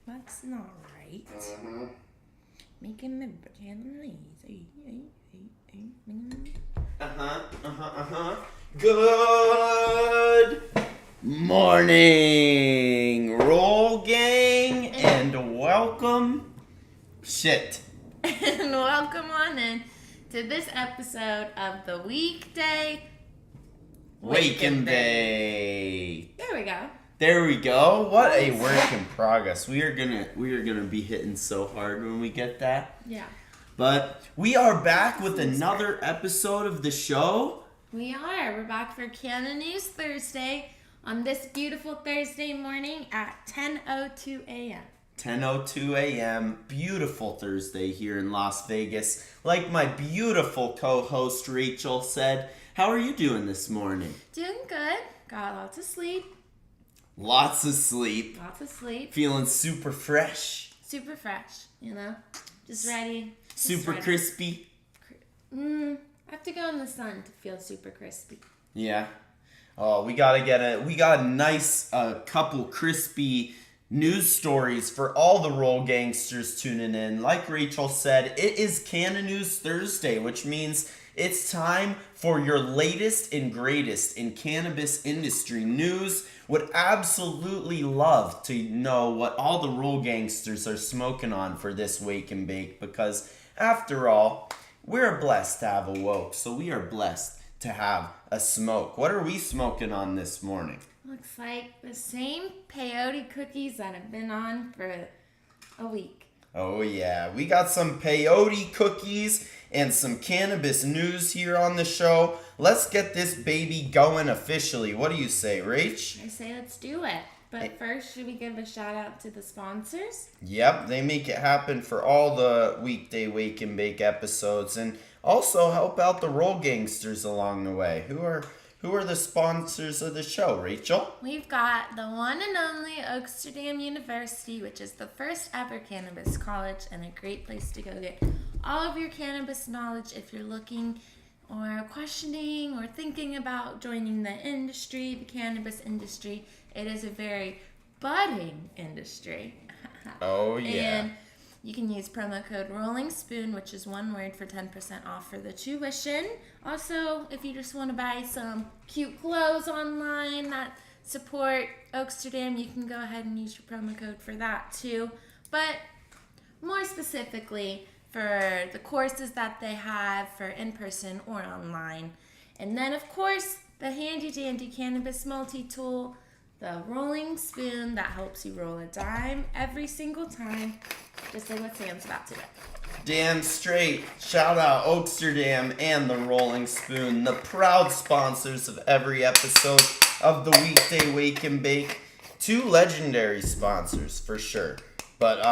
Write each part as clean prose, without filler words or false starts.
That's not right. Making me pretend lazy. Good morning, Roll Gang, and welcome. And welcome on in to this episode of the Weekday WWnB. There we go. What a work in progress. We are gonna be hitting so hard when we get that. Yeah. But we are back with another episode of the show. We are. We're back for Canon News Thursday on this beautiful Thursday morning at 10:02 a.m. 10:02 a.m. Beautiful Thursday here in Las Vegas. Like my beautiful co-host Rachel said, how are you doing this morning? Doing good. Got lots of sleep. Lots of sleep. Feeling super fresh. Super fresh, Just ready. Super crispy. I have to go in the sun to feel super crispy. Yeah. Oh, we got a nice couple crispy news stories for all the Roll Gangsters tuning in. Like Rachel said, it is Canon News Thursday, which means it's time for your latest and greatest in cannabis industry news. Would absolutely love to know what all the Roll Gangsters are smoking on for this Wake and Bake, because after all, we're blessed to have a woke, so we are blessed to have a smoke. What are we smoking on this morning? Looks like the same peyote cookies that have been on for a week. Oh yeah, we got some peyote cookies and some cannabis news here on the show. Let's get this baby going officially. What do you say, Rach? I say let's do it. But first, should we give a shout out to the sponsors? Yep, they make it happen for all the Weekday Wake and Bake episodes, and also help out the Roll Gangsters along the way. Who are the sponsors of the show, Rachel? We've got the one and only WWnB University, which is the first ever cannabis college and a great place to go get all of your cannabis knowledge if you're looking or questioning or thinking about joining the industry, the cannabis industry. It is a very budding industry. Oh, yeah. And you can use promo code Rolling Spoon, which is one word, for 10% off for the tuition. Also, if you just want to buy some cute clothes online that support WWnB, you can go ahead and use your promo code for that too. But more specifically, for the courses that they have for in-person or online. And then, of course, the handy-dandy cannabis multi-tool, the rolling spoon that helps you roll a dime every single time, just like what Sam's about to do. Damn straight. Shout out WWnB and the Rolling Spoon, the proud sponsors of every episode of the Weekday Wake and Bake. Two legendary sponsors, for sure. But,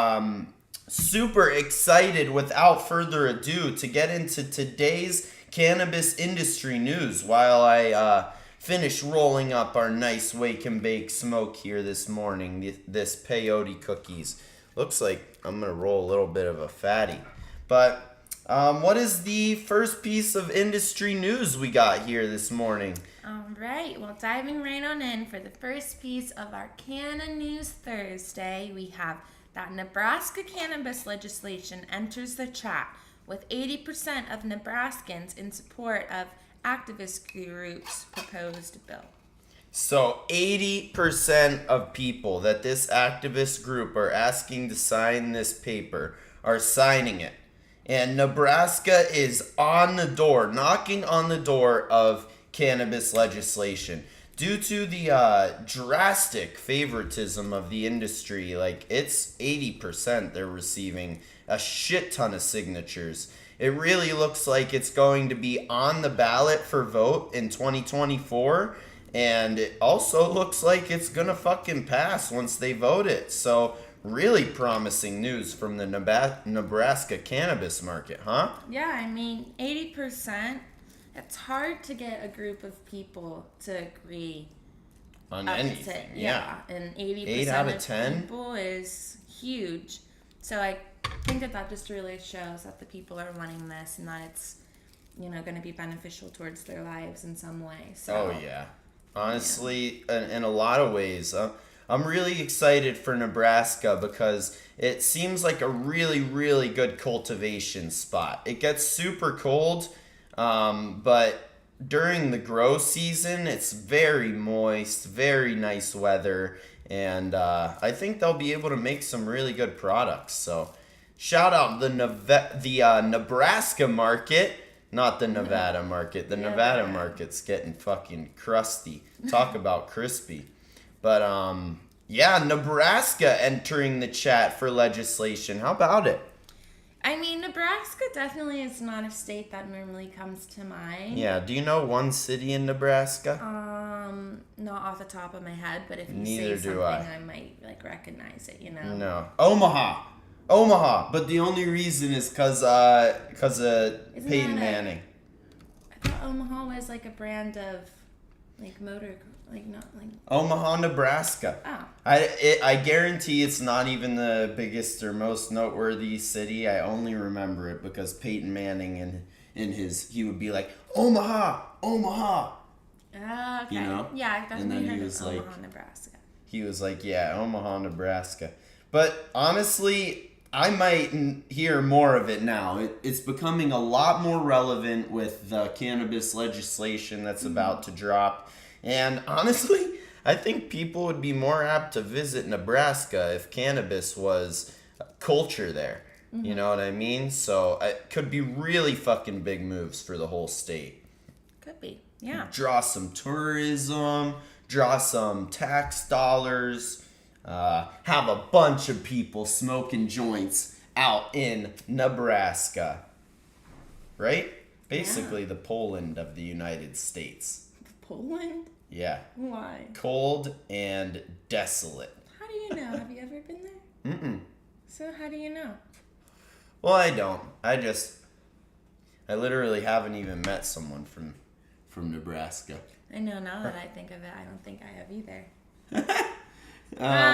super excited, without further ado, to get into today's cannabis industry news while I finish rolling up our nice Wake and Bake smoke here this morning, this peyote cookies. Looks like I'm going to roll a little bit of a fatty. But what is the first piece of industry news we got here this morning? All right, well, diving right on in for the first piece of our Canon News Thursday, we have that Nebraska cannabis legislation enters the chat, with 80% of Nebraskans in support of activist groups' proposed bill. So 80% of people that this activist group are asking to sign this paper are signing it. And Nebraska is on the door, knocking on the door of cannabis legislation. Due to the drastic favoritism of the industry, like it's 80% they're receiving a shit ton of signatures. It really looks like it's going to be on the ballot for vote in 2024. And it also looks like it's going to fucking pass once they vote it. So really promising news from the Nebraska cannabis market, huh? Yeah, I mean, 80%. It's hard to get a group of people to agree on anything. Yeah. And 80% 8 out of 10 people is huge. So I think that just really shows that the people are wanting this and that it's, going to be beneficial towards their lives in some way. So, oh, yeah. Honestly, in a lot of ways. I'm really excited for Nebraska because it seems like a really, really good cultivation spot. It gets super cold, but during the grow season, it's very moist, very nice weather, and I think they'll be able to make some really good products. So, shout out the Nebraska market, not the Nevada market. The Nevada market's getting fucking crusty. Talk about crispy. But yeah, Nebraska entering the chat for legislation. How about it? I mean, Nebraska definitely is not a state that normally comes to mind. Yeah, do you know one city in Nebraska? Not off the top of my head, but if you Neither say do something, I. I might like recognize it. You know. No, Omaha. But the only reason is because of Peyton Manning. I thought Omaha was like a brand of like motor, like not like. Omaha, Nebraska. Oh. I guarantee it's not even the biggest or most noteworthy city. I only remember it because Peyton Manning he would be like, Omaha. Okay. You know? Yeah, I definitely And then heard he of was Omaha, like- Nebraska. He was like, yeah, Omaha, Nebraska. But honestly, I might hear more of it now. It's becoming a lot more relevant with the cannabis legislation that's about to drop. And honestly, I think people would be more apt to visit Nebraska if cannabis was culture there. You know what I mean? So it could be really fucking big moves for the whole state. Could be. Yeah. Draw some tourism, draw some tax dollars, have a bunch of people smoking joints out in Nebraska. Right? Basically the Poland of the United States. Poland? Yeah. Why? Cold and desolate. How do you know? Have you ever been there? Mm-mm. So how do you know? Well, I don't. I literally haven't even met someone from Nebraska. I know, now that I think of it, I don't think I have either.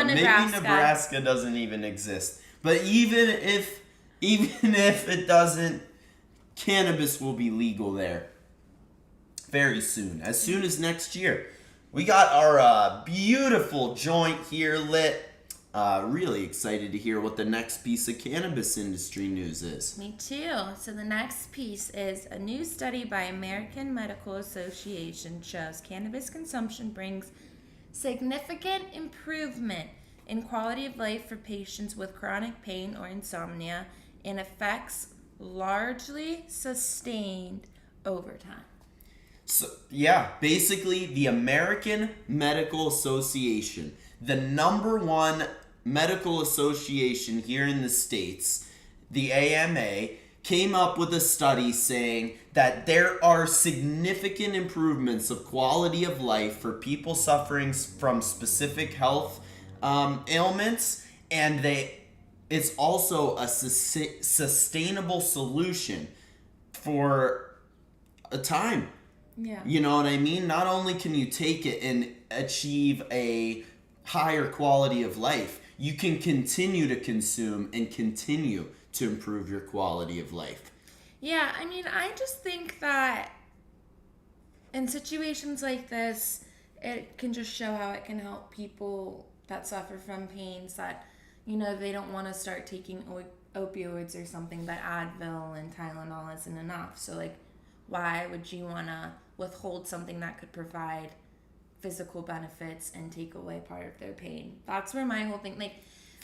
Maybe Nebraska doesn't even exist. But even if it doesn't, cannabis will be legal there very soon. As soon as next year. We got our beautiful joint here lit. Really excited to hear what the next piece of cannabis industry news is. Me too. So the next piece is a new study by American Medical Association shows cannabis consumption brings significant improvement in quality of life for patients with chronic pain or insomnia and effects largely sustained over time. So, yeah, basically the American Medical Association, the number one medical association here in the States, the AMA, came up with a study saying that there are significant improvements of quality of life for people suffering from specific health ailments, and it's also a sustainable solution for a time. Yeah. You know what I mean? Not only can you take it and achieve a higher quality of life, you can continue to consume and continue to improve your quality of life. Yeah, I mean, I just think that in situations like this, it can just show how it can help people that suffer from pains that, you know, they don't want to start taking opioids or something, but Advil and Tylenol isn't enough. So, like, why would you want to withhold something that could provide physical benefits and take away part of their pain? That's where my whole thing,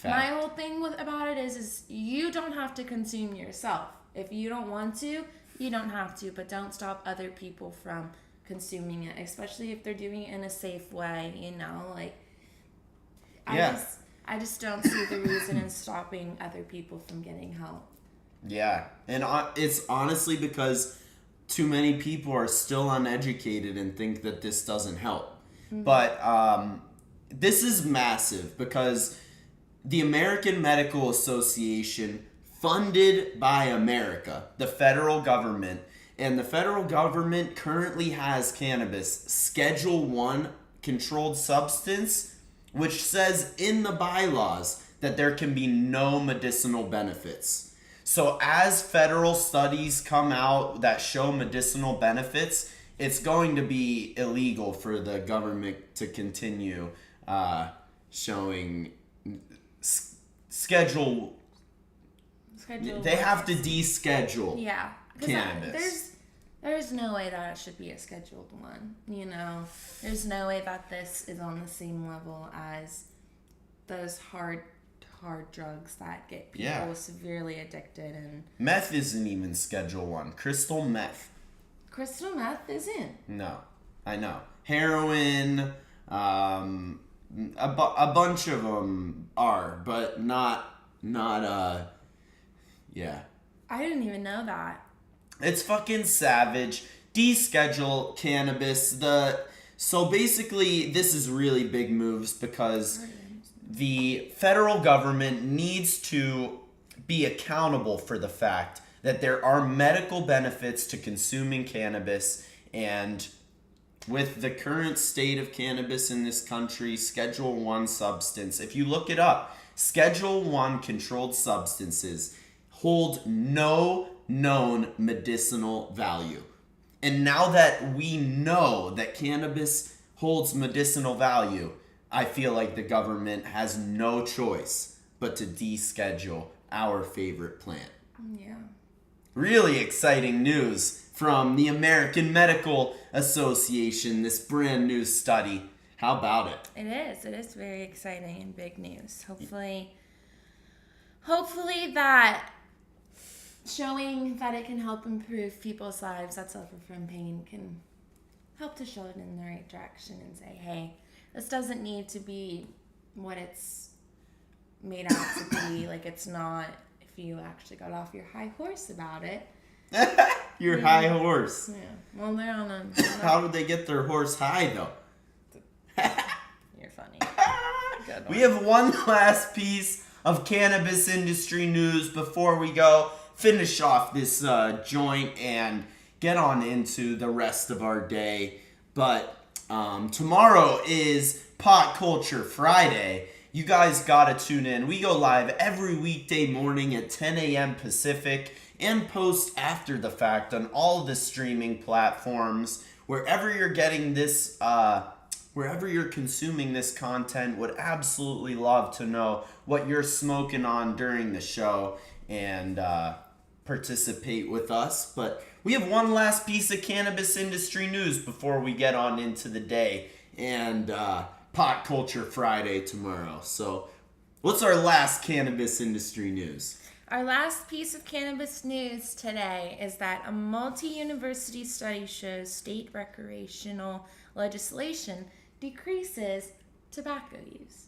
my whole thing about it is you don't have to consume yourself. If you don't want to, you don't have to, but don't stop other people from consuming it, especially if they're doing it in a safe way, you know, like, I just don't see the reason in stopping other people from getting help. Yeah, and it's honestly because too many people are still uneducated and think that this doesn't help. Mm-hmm. But this is massive because the American Medical Association, funded by America, the federal government, and the federal government currently has cannabis Schedule 1 controlled substance, which says in the bylaws that there can be no medicinal benefits. So as federal studies come out that show medicinal benefits, it's going to be illegal for the government to continue showing schedule. They have to deschedule. Yeah. Cannabis. There's no way that it should be a scheduled one. There's no way that this is on the same level as those hard drugs that get people severely addicted. And meth isn't even Schedule 1. Crystal meth isn't. No, I know. Heroin, a bunch of them are, but not. Yeah. I didn't even know that. It's fucking savage. Deschedule cannabis. So basically, this is really big moves because the federal government needs to be accountable for the fact that there are medical benefits to consuming cannabis, and with the current state of cannabis in this country, Schedule 1 substance, if you look it up, Schedule 1 controlled substances hold no known medicinal value. And now that we know that cannabis holds medicinal value, I feel like the government has no choice but to deschedule our favorite plant. Yeah. Really exciting news from the American Medical Association, this brand new study. How about it? It is very exciting and big news. Hopefully that showing that it can help improve people's lives that suffer from pain can help to show it in the right direction and say, hey, this doesn't need to be what it's made out to be. Like, it's not, if you actually got off your high horse about it. Your high horse. Yeah. Well, they're on a... How did they get their horse high, though? You're funny. Good one. We have one last piece of cannabis industry news before we go finish off this joint and get on into the rest of our day. But tomorrow is Pot Culture Friday. You guys gotta tune in. We go live every weekday morning at 10 a.m. Pacific and post after the fact on all the streaming platforms. Wherever you're getting this, wherever you're consuming this content, would absolutely love to know what you're smoking on during the show and participate with us. But we have one last piece of cannabis industry news before we get on into the day and Pot Culture Friday tomorrow. So what's our last cannabis industry news? Our last piece of cannabis news today is that a multi-university study shows state recreational legislation decreases tobacco use.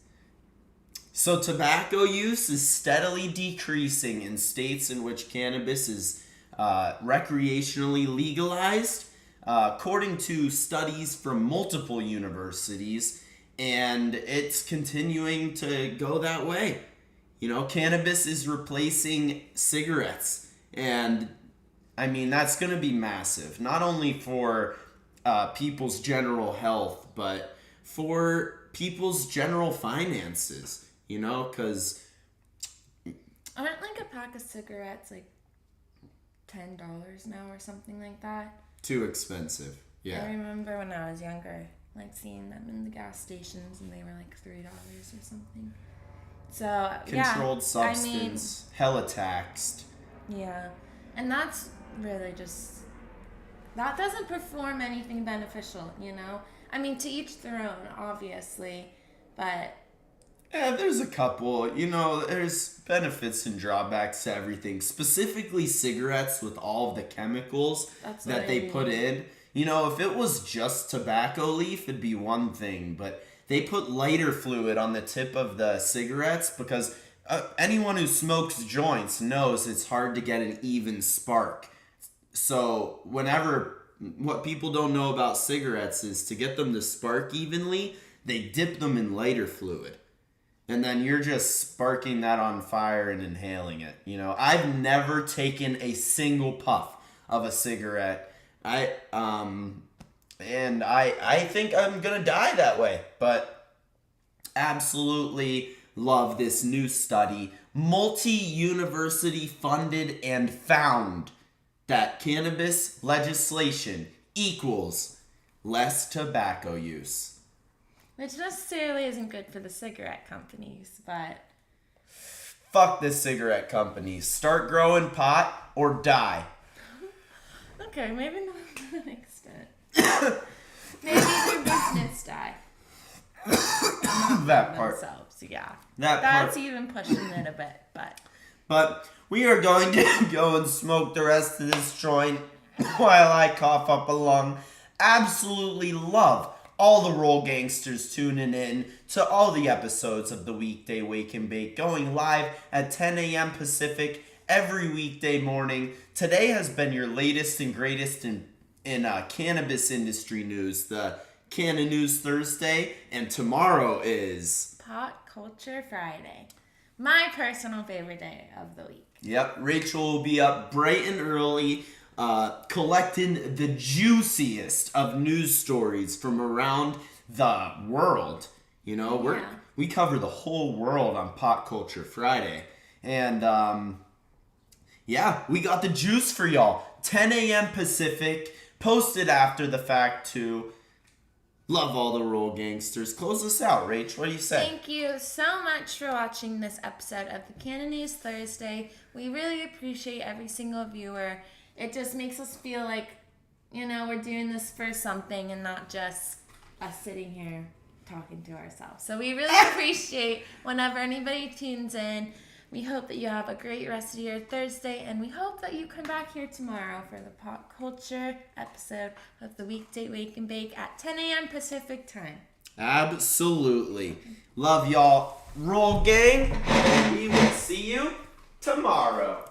So tobacco use is steadily decreasing in states in which cannabis is recreationally legalized, according to studies from multiple universities, and it's continuing to go that way. Cannabis is replacing cigarettes, and I mean, that's going to be massive, not only for people's general health, but for people's general finances, because... Aren't like a pack of cigarettes like $10 now or something like that? Too expensive, yeah. I remember when I was younger, like seeing them in the gas stations and they were like $3 or something. So, Controlled substance, hella taxed. Yeah, and that's really just... That doesn't perform anything beneficial, I mean, to each their own, obviously, but... Yeah, there's a couple. There's benefits and drawbacks to everything. Specifically cigarettes with all of the chemicals that they put in. If it was just tobacco leaf, it'd be one thing. But they put lighter fluid on the tip of the cigarettes because anyone who smokes joints knows it's hard to get an even spark. So what people don't know about cigarettes is to get them to spark evenly, they dip them in lighter fluid. And then you're just sparking that on fire and inhaling it. I've never taken a single puff of a cigarette. I think I'm gonna die that way. But absolutely love this new study. Multi-university funded and found that cannabis legislation equals less tobacco use. Which necessarily isn't good for the cigarette companies, but... Fuck the cigarette companies. Start growing pot or die. Okay, maybe not to an extent. Maybe their business die. That part. Themselves, yeah. That's even pushing it a bit, but... But we are going to go and smoke the rest of this joint while I cough up a lung. Absolutely love all the Roll Gangsters tuning in to all the episodes of the Weekday Wake and Bake, going live at 10 a.m. Pacific every weekday morning. Today has been your latest and greatest in cannabis industry news, the Canna News Thursday, and tomorrow is... Pot Culture Friday. My personal favorite day of the week. Yep, Rachel will be up bright and early, collecting the juiciest of news stories from around the world. You know, we cover the whole world on Pot Culture Friday. And, we got the juice for y'all. 10 a.m. Pacific, posted after the fact too. Love all the Roll Gangsters. Close us out, Rach. What do you say? Thank you so much for watching this episode of the Canna News Thursday. We really appreciate every single viewer. It just makes us feel like, we're doing this for something and not just us sitting here talking to ourselves. So we really appreciate whenever anybody tunes in. We hope that you have a great rest of your Thursday, and we hope that you come back here tomorrow for the Pop Culture episode of the Weekday Wake and Bake at 10 a.m. Pacific time. Absolutely. Love y'all. Roll gang. We will see you tomorrow.